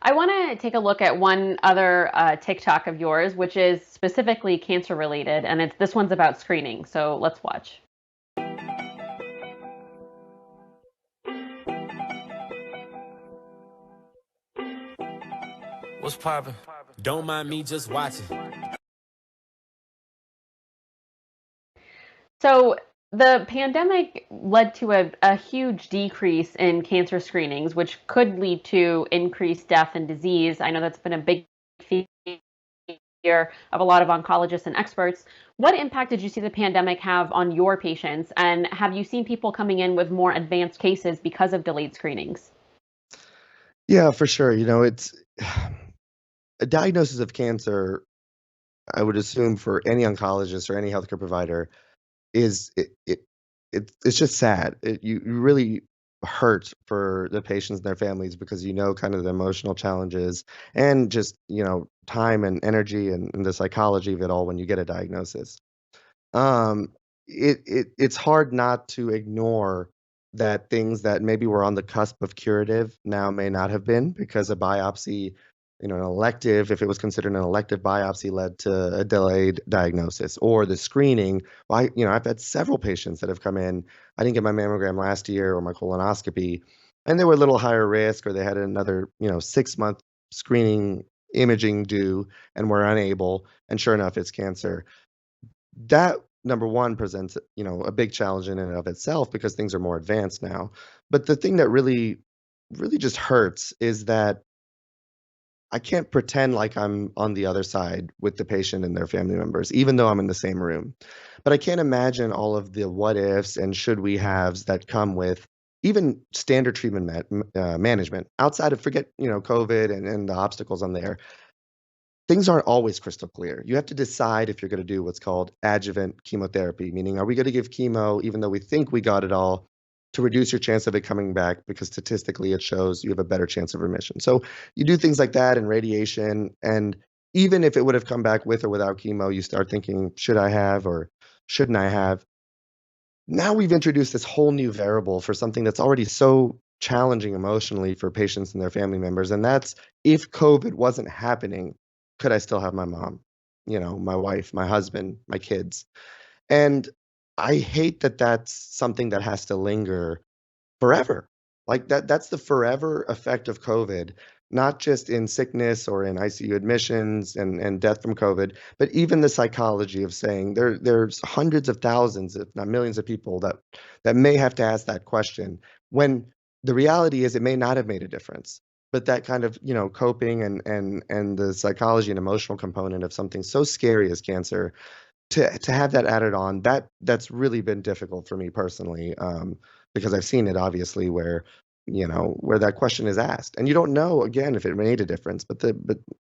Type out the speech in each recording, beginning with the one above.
I want to take a look at one other TikTok of yours, which is specifically cancer related, and this one's about screening. So let's watch. What's poppin'? Don't mind me just watching. So the pandemic led to a huge decrease in cancer screenings, which could lead to increased death and disease. I know that's been a big fear of a lot of oncologists and experts. What impact did you see the pandemic have on your patients? And have you seen people coming in with more advanced cases because of delayed screenings? Yeah, for sure. It's a diagnosis of cancer, I would assume for any oncologist or any healthcare provider is it's just sad. You really hurt for the patients and their families because kind of the emotional challenges and just, time and energy and the psychology of it all when you get a diagnosis. Um, it's hard not to ignore that things that maybe were on the cusp of curative now may not have been because a biopsy, an elective, if it was considered an elective biopsy, led to a delayed diagnosis or the screening. Well, I've had several patients that have come in. I didn't get my mammogram last year or my colonoscopy, and they were a little higher risk, or they had another, 6-month screening imaging due and were unable. And sure enough, it's cancer. That, number one, presents, a big challenge in and of itself because things are more advanced now. But the thing that really, really just hurts is that I can't pretend like I'm on the other side with the patient and their family members, even though I'm in the same room. But I can't imagine all of the what ifs and should we haves that come with even standard treatment management outside of forget, COVID and the obstacles on there. Things aren't always crystal clear. You have to decide if you're going to do what's called adjuvant chemotherapy, meaning are we going to give chemo even though we think we got it all to reduce your chance of it coming back because statistically it shows you have a better chance of remission. So you do things like that and radiation. And even if it would have come back with or without chemo, you start thinking, should I have or shouldn't I have? Now we've introduced this whole new variable for something that's already so challenging emotionally for patients and their family members. And that's if COVID wasn't happening, could I still have my mom, my wife, my husband, my kids? And I hate that that's something that has to linger forever. Like that's the forever effect of COVID, not just in sickness or in ICU admissions and death from COVID, but even the psychology of saying there's hundreds of thousands, if not millions of people that may have to ask that question when the reality is it may not have made a difference. But that kind of, coping and the psychology and emotional component of something so scary as cancer to have that added on, that's really been difficult for me personally, because I've seen it obviously where, where that question is asked, and you don't know again if it made a difference. But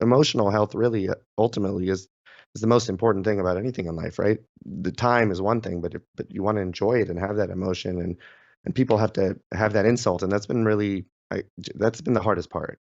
emotional health really ultimately is the most important thing about anything in life, right? The time is one thing, but you want to enjoy it and have that emotion, and people have to have that insult, and that's been the hardest part.